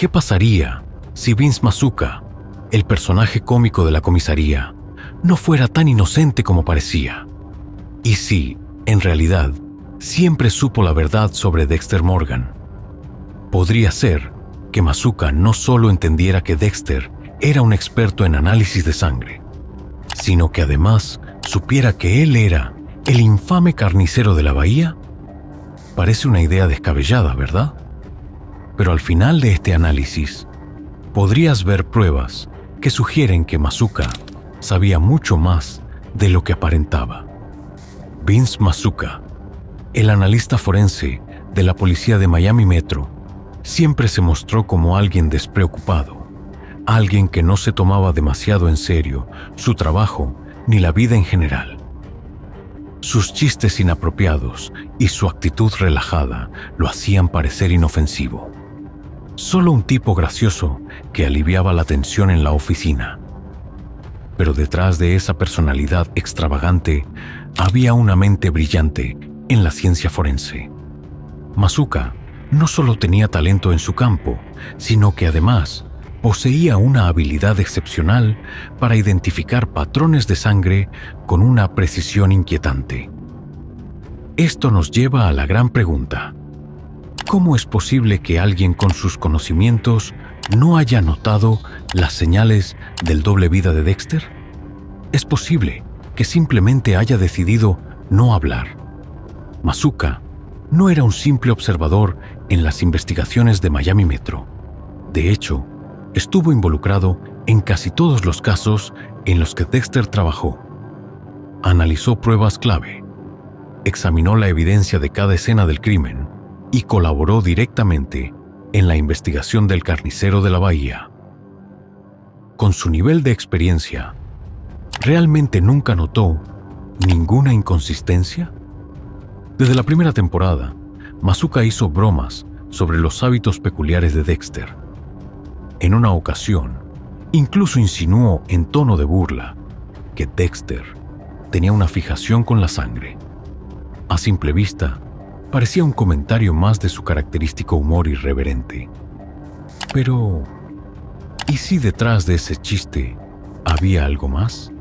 ¿Qué pasaría si Vince Masuka, el personaje cómico de la comisaría, no fuera tan inocente como parecía? ¿Y si, en realidad, siempre supo la verdad sobre Dexter Morgan? Podría ser que Masuka no solo entendiera que Dexter era un experto en análisis de sangre, sino que además supiera que él era el infame carnicero de la bahía. Parece una idea descabellada, ¿verdad? Pero al final de este análisis, podrías ver pruebas que sugieren que Masuka sabía mucho más de lo que aparentaba. Vince Masuka, el analista forense de la policía de Miami Metro, siempre se mostró como alguien despreocupado, alguien que no se tomaba demasiado en serio su trabajo ni la vida en general. Sus chistes inapropiados y su actitud relajada lo hacían parecer inofensivo. Solo un tipo gracioso que aliviaba la tensión en la oficina. Pero detrás de esa personalidad extravagante había una mente brillante en la ciencia forense. Masuka no solo tenía talento en su campo, sino que además poseía una habilidad excepcional para identificar patrones de sangre con una precisión inquietante. Esto nos lleva a la gran pregunta: ¿cómo es posible que alguien con sus conocimientos no haya notado las señales del doble vida de Dexter? Es posible que simplemente haya decidido no hablar. Masuka no era un simple observador en las investigaciones de Miami Metro. De hecho, estuvo involucrado en casi todos los casos en los que Dexter trabajó. Analizó pruebas clave, examinó la evidencia de cada escena del crimen y colaboró directamente en la investigación del carnicero de la bahía. Con su nivel de experiencia, ¿realmente nunca notó ninguna inconsistencia? Desde la primera temporada, Masuka hizo bromas sobre los hábitos peculiares de Dexter. En una ocasión, incluso insinuó en tono de burla que Dexter tenía una fijación con la sangre. A simple vista, parecía un comentario más de su característico humor irreverente. Pero, ¿y si detrás de ese chiste había algo más?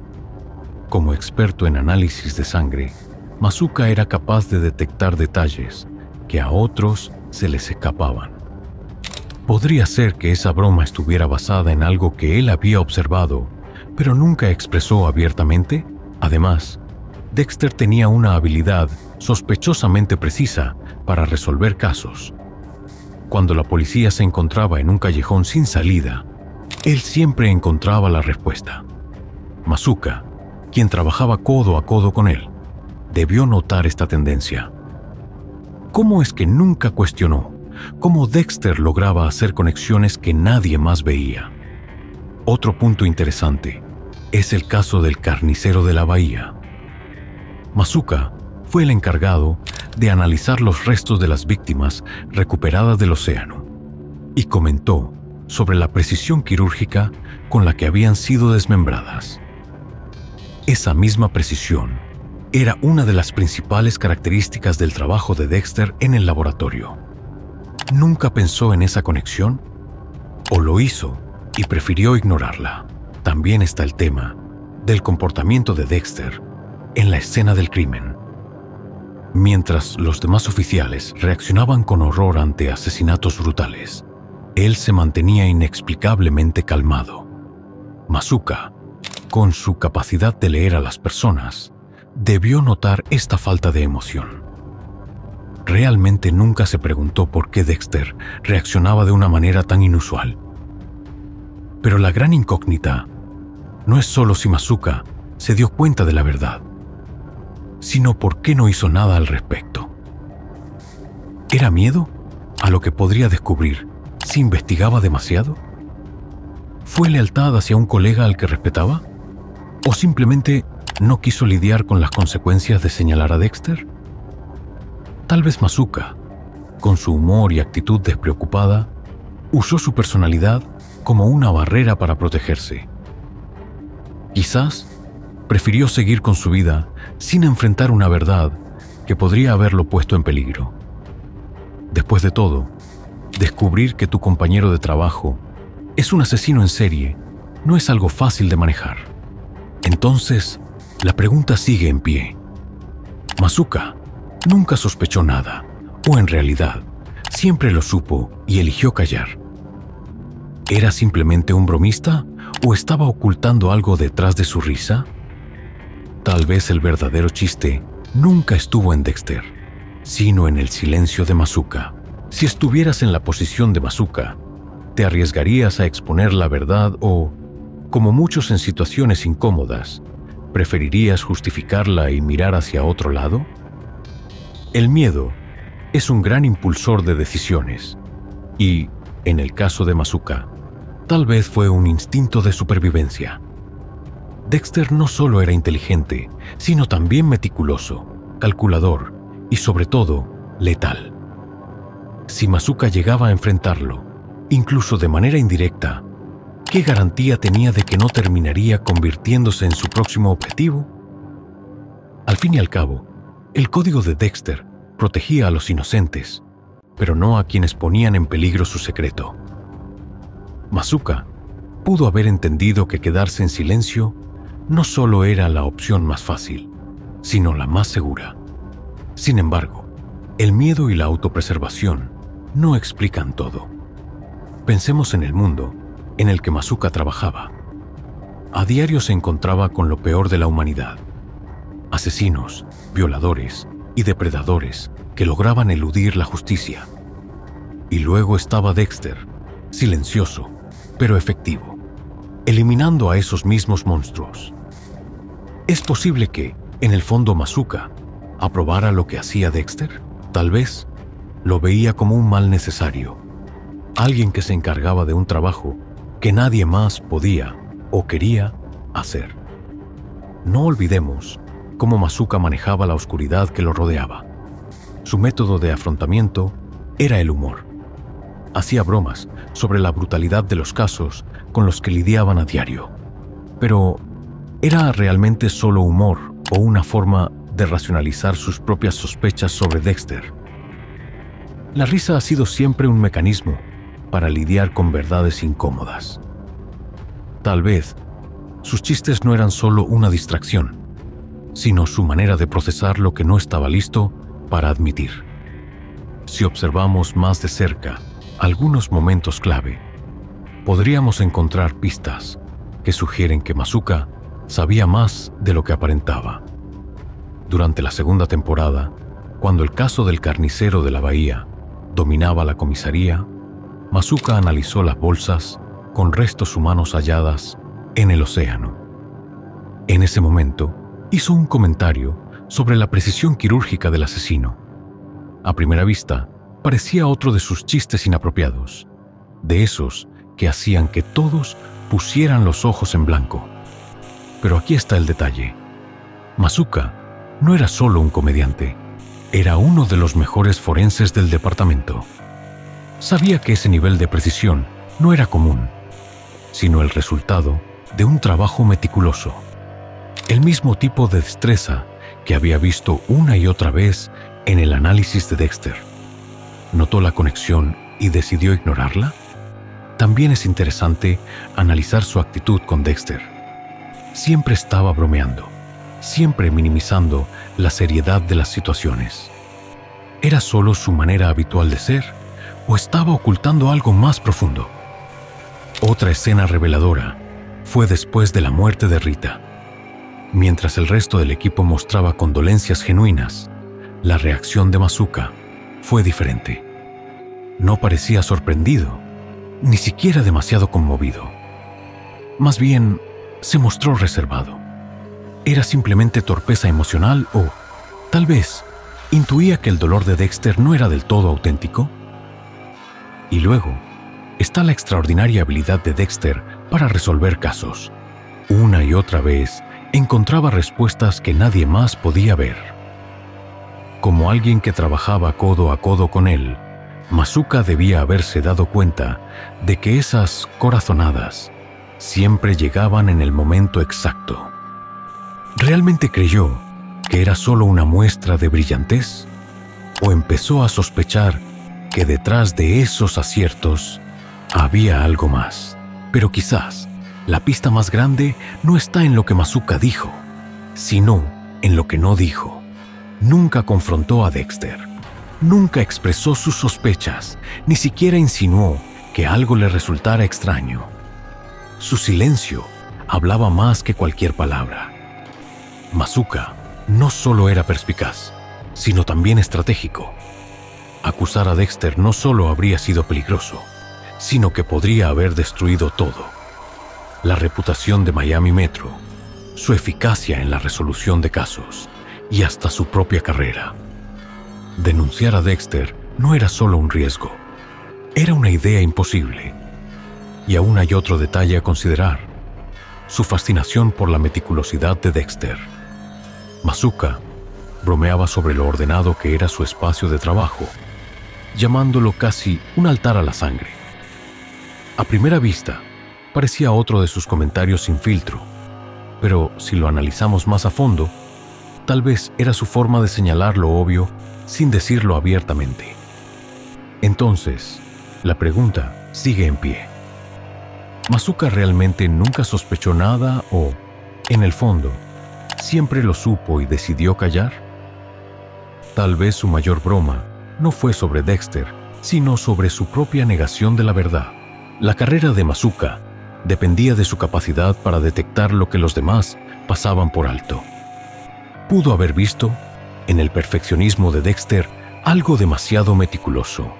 Como experto en análisis de sangre, Masuka era capaz de detectar detalles que a otros se les escapaban. Podría ser que esa broma estuviera basada en algo que él había observado, pero nunca expresó abiertamente. Además, Dexter tenía una habilidad sospechosamente precisa para resolver casos. Cuando la policía se encontraba en un callejón sin salida, él siempre encontraba la respuesta. Masuka, quien trabajaba codo a codo con él, debió notar esta tendencia. ¿Cómo es que nunca cuestionó cómo Dexter lograba hacer conexiones que nadie más veía? Otro punto interesante es el caso del carnicero de la bahía. Masuka fue el encargado de analizar los restos de las víctimas recuperadas del océano y comentó sobre la precisión quirúrgica con la que habían sido desmembradas. Esa misma precisión era una de las principales características del trabajo de Dexter en el laboratorio. ¿Nunca pensó en esa conexión? ¿O lo hizo y prefirió ignorarla? También está el tema del comportamiento de Dexter en la escena del crimen. Mientras los demás oficiales reaccionaban con horror ante asesinatos brutales, él se mantenía inexplicablemente calmado. Masuka, con su capacidad de leer a las personas, debió notar esta falta de emoción. Realmente nunca se preguntó por qué Dexter reaccionaba de una manera tan inusual. Pero la gran incógnita no es solo si Masuka se dio cuenta de la verdad, sino por qué no hizo nada al respecto. ¿Era miedo a lo que podría descubrir si investigaba demasiado? ¿Fue lealtad hacia un colega al que respetaba? ¿O simplemente no quiso lidiar con las consecuencias de señalar a Dexter? Tal vez Masuka, con su humor y actitud despreocupada, usó su personalidad como una barrera para protegerse. Quizás prefirió seguir con su vida sin enfrentar una verdad que podría haberlo puesto en peligro. Después de todo, Descubrir que tu compañero de trabajo es un asesino en serie no es algo fácil de manejar. Entonces, la pregunta sigue en pie. Masuka nunca sospechó nada, o en realidad, siempre lo supo y eligió callar. ¿Era simplemente un bromista o estaba ocultando algo detrás de su risa? Tal vez el verdadero chiste nunca estuvo en Dexter, sino en el silencio de Masuka. Si estuvieras en la posición de Masuka, ¿te arriesgarías a exponer la verdad o, como muchos en situaciones incómodas, preferirías justificarla y mirar hacia otro lado? El miedo es un gran impulsor de decisiones y, en el caso de Masuka, tal vez fue un instinto de supervivencia. Dexter no solo era inteligente, sino también meticuloso, calculador y, sobre todo, letal. Si Masuka llegaba a enfrentarlo, incluso de manera indirecta, ¿qué garantía tenía de que no terminaría convirtiéndose en su próximo objetivo? Al fin y al cabo, el código de Dexter protegía a los inocentes, pero no a quienes ponían en peligro su secreto. Masuka pudo haber entendido que quedarse en silencio no solo era la opción más fácil, sino la más segura. Sin embargo, el miedo y la autopreservación no explican todo. Pensemos en el mundo en el que Masuka trabajaba. A diario se encontraba con lo peor de la humanidad: asesinos, violadores y depredadores que lograban eludir la justicia. Y luego estaba Dexter, silencioso, pero efectivo, eliminando a esos mismos monstruos. ¿Es posible que, en el fondo, Masuka aprobara lo que hacía Dexter? Tal vez lo veía como un mal necesario, alguien que se encargaba de un trabajo que nadie más podía o quería hacer. No olvidemos cómo Masuka manejaba la oscuridad que lo rodeaba. Su método de afrontamiento era el humor. Hacía bromas sobre la brutalidad de los casos con los que lidiaban a diario. Pero, ¿era realmente solo humor o una forma de racionalizar sus propias sospechas sobre Dexter? La risa ha sido siempre un mecanismo para lidiar con verdades incómodas. Tal vez sus chistes no eran solo una distracción, sino su manera de procesar lo que no estaba listo para admitir. Si observamos más de cerca algunos momentos clave, podríamos encontrar pistas que sugieren que Masuka sabía más de lo que aparentaba. Durante la segunda temporada, cuando el caso del carnicero de la bahía dominaba la comisaría, Masuka analizó las bolsas con restos humanos halladas en el océano. En ese momento, hizo un comentario sobre la precisión quirúrgica del asesino. A primera vista, parecía otro de sus chistes inapropiados, de esos que hacían que todos pusieran los ojos en blanco. Pero aquí está el detalle. Masuka no era solo un comediante, era uno de los mejores forenses del departamento. Sabía que ese nivel de precisión no era común, sino el resultado de un trabajo meticuloso. El mismo tipo de destreza que había visto una y otra vez en el análisis de Dexter. ¿Notó la conexión y decidió ignorarla? También es interesante analizar su actitud con Dexter. Siempre estaba bromeando, siempre minimizando la seriedad de las situaciones. ¿Era solo su manera habitual de ser o estaba ocultando algo más profundo? Otra escena reveladora fue después de la muerte de Rita. Mientras el resto del equipo mostraba condolencias genuinas, la reacción de Masuka fue diferente. No parecía sorprendido, ni siquiera demasiado conmovido. Más bien, se mostró reservado. ¿Era simplemente torpeza emocional o, tal vez, intuía que el dolor de Dexter no era del todo auténtico? Y luego, está la extraordinaria habilidad de Dexter para resolver casos. Una y otra vez, encontraba respuestas que nadie más podía ver. Como alguien que trabajaba codo a codo con él, Masuka debía haberse dado cuenta de que esas corazonadas siempre llegaban en el momento exacto. ¿Realmente creyó que era solo una muestra de brillantez? ¿O empezó a sospechar que detrás de esos aciertos había algo más. Pero quizás la pista más grande no está en lo que Masuka dijo, sino en lo que no dijo. Nunca confrontó a Dexter. Nunca expresó sus sospechas, ni siquiera insinuó que algo le resultara extraño. Su silencio hablaba más que cualquier palabra. Masuka no solo era perspicaz, sino también estratégico. Acusar a Dexter no solo habría sido peligroso, sino que podría haber destruido todo. La reputación de Miami Metro, su eficacia en la resolución de casos y hasta su propia carrera. Denunciar a Dexter no era solo un riesgo, era una idea imposible. Y aún hay otro detalle a considerar: su fascinación por la meticulosidad de Dexter. Masuka bromeaba sobre lo ordenado que era su espacio de trabajo, llamándolo casi un altar a la sangre. A primera vista, parecía otro de sus comentarios sin filtro, pero si lo analizamos más a fondo, tal vez era su forma de señalar lo obvio sin decirlo abiertamente. Entonces, la pregunta sigue en pie. ¿Masuka realmente nunca sospechó nada o, en el fondo, siempre lo supo y decidió callar? Tal vez su mayor broma no fue sobre Dexter, sino sobre su propia negación de la verdad. La carrera de Masuka dependía de su capacidad para detectar lo que los demás pasaban por alto. Pudo haber visto, en el perfeccionismo de Dexter, algo demasiado meticuloso,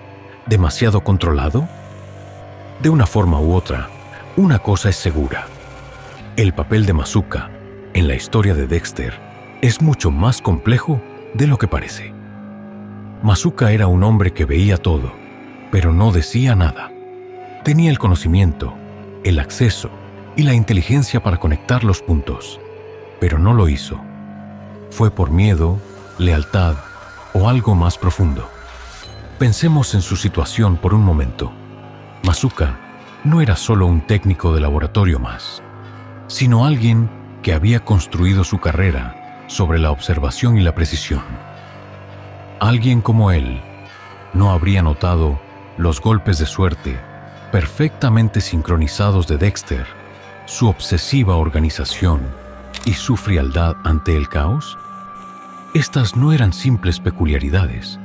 demasiado controlado. De una forma u otra, una cosa es segura: el papel de Masuka en la historia de Dexter es mucho más complejo de lo que parece. Masuka era un hombre que veía todo, pero no decía nada. Tenía el conocimiento, el acceso y la inteligencia para conectar los puntos, pero no lo hizo. Fue por miedo, lealtad o algo más profundo. Pensemos en su situación por un momento. Masuka no era solo un técnico de laboratorio más, sino alguien que había construido su carrera sobre la observación y la precisión. Alguien como él no habría notado los golpes de suerte perfectamente sincronizados de Dexter, su obsesiva organización y su frialdad ante el caos. Estas no eran simples peculiaridades,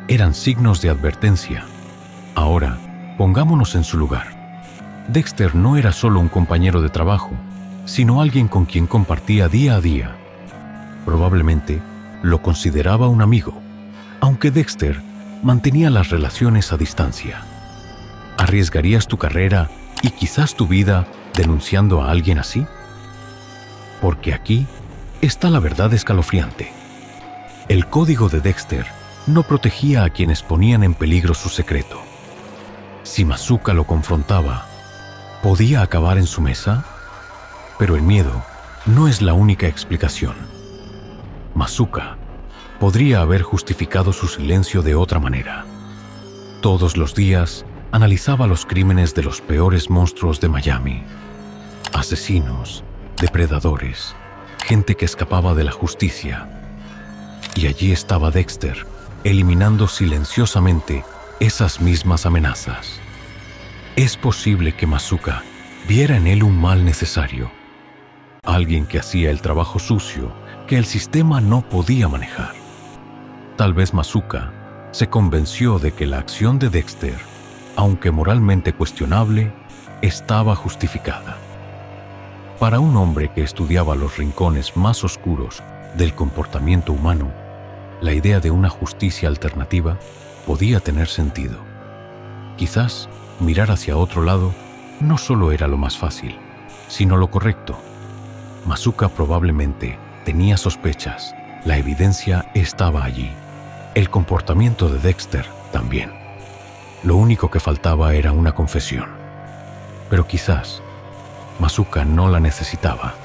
eran signos de advertencia. Ahora, pongámonos en su lugar. Dexter no era solo un compañero de trabajo, sino alguien con quien compartía día a día. Probablemente lo consideraba un amigo, aunque Dexter mantenía las relaciones a distancia. ¿Arriesgarías tu carrera y quizás tu vida denunciando a alguien así? Porque aquí está la verdad escalofriante. El código de Dexter no protegía a quienes ponían en peligro su secreto. Si Masuka lo confrontaba, ¿podía acabar en su mesa? Pero el miedo no es la única explicación. Masuka podría haber justificado su silencio de otra manera. Todos los días analizaba los crímenes de los peores monstruos de Miami. Asesinos, depredadores, gente que escapaba de la justicia. Y allí estaba Dexter, eliminando silenciosamente esas mismas amenazas. Es posible que Masuka viera en él un mal necesario, alguien que hacía el trabajo sucio que el sistema no podía manejar. Tal vez Masuka se convenció de que la acción de Dexter, aunque moralmente cuestionable, estaba justificada. Para un hombre que estudiaba los rincones más oscuros del comportamiento humano, la idea de una justicia alternativa podía tener sentido. Quizás mirar hacia otro lado no solo era lo más fácil, sino lo correcto. Masuka probablemente tenía sospechas, la evidencia estaba allí. El comportamiento de Dexter también. Lo único que faltaba era una confesión. Pero quizás Masuka no la necesitaba.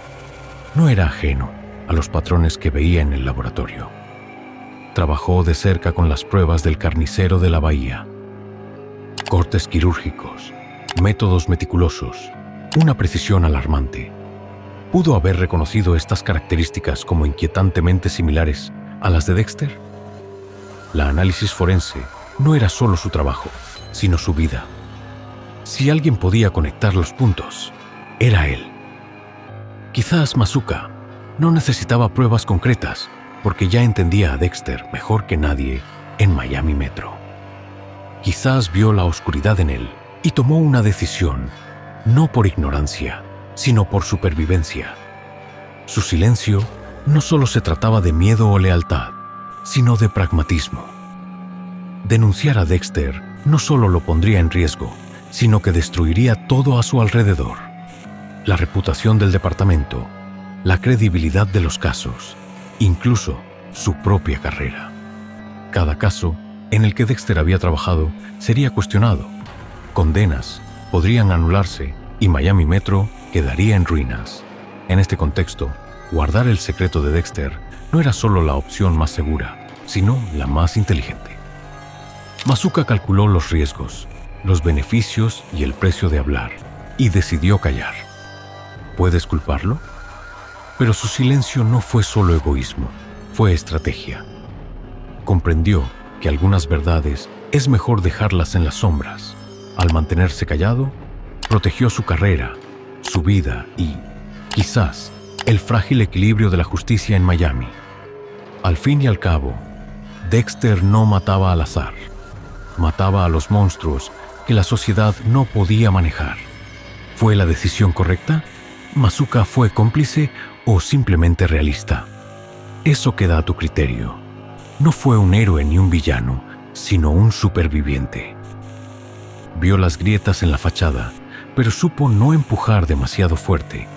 No era ajeno a los patrones que veía en el laboratorio. Trabajó de cerca con las pruebas del carnicero de la bahía. Cortes quirúrgicos, métodos meticulosos, una precisión alarmante. ¿Pudo haber reconocido estas características como inquietantemente similares a las de Dexter? La análisis forense no era solo su trabajo, sino su vida. Si alguien podía conectar los puntos, era él. Quizás Masuka no necesitaba pruebas concretas porque ya entendía a Dexter mejor que nadie en Miami Metro. Quizás vio la oscuridad en él y tomó una decisión, no por ignorancia, sino por supervivencia. Su silencio no solo se trataba de miedo o lealtad, sino de pragmatismo. Denunciar a Dexter no solo lo pondría en riesgo, sino que destruiría todo a su alrededor. La reputación del departamento, la credibilidad de los casos, incluso su propia carrera. Cada caso en el que Dexter había trabajado sería cuestionado. Condenas podrían anularse y Miami Metro quedaría en ruinas. En este contexto, guardar el secreto de Dexter no era solo la opción más segura, sino la más inteligente. Masuka calculó los riesgos, los beneficios y el precio de hablar, y decidió callar. ¿Puedes culparlo? Pero su silencio no fue solo egoísmo, fue estrategia. Comprendió que algunas verdades es mejor dejarlas en las sombras. Al mantenerse callado, protegió su carrera, su vida y, quizás, el frágil equilibrio de la justicia en Miami. Al fin y al cabo, Dexter no mataba al azar. Mataba a los monstruos que la sociedad no podía manejar. ¿Fue la decisión correcta? ¿Masuka fue cómplice o simplemente realista? Eso queda a tu criterio. No fue un héroe ni un villano, sino un superviviente. Vio las grietas en la fachada, pero supo no empujar demasiado fuerte.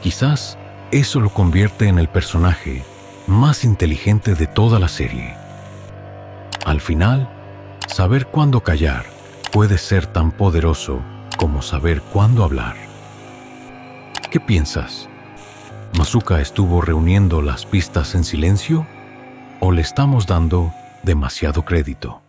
Quizás eso lo convierte en el personaje más inteligente de toda la serie. Al final, saber cuándo callar puede ser tan poderoso como saber cuándo hablar. ¿Qué piensas? ¿Masuka estuvo reuniendo las pistas en silencio? ¿O le estamos dando demasiado crédito?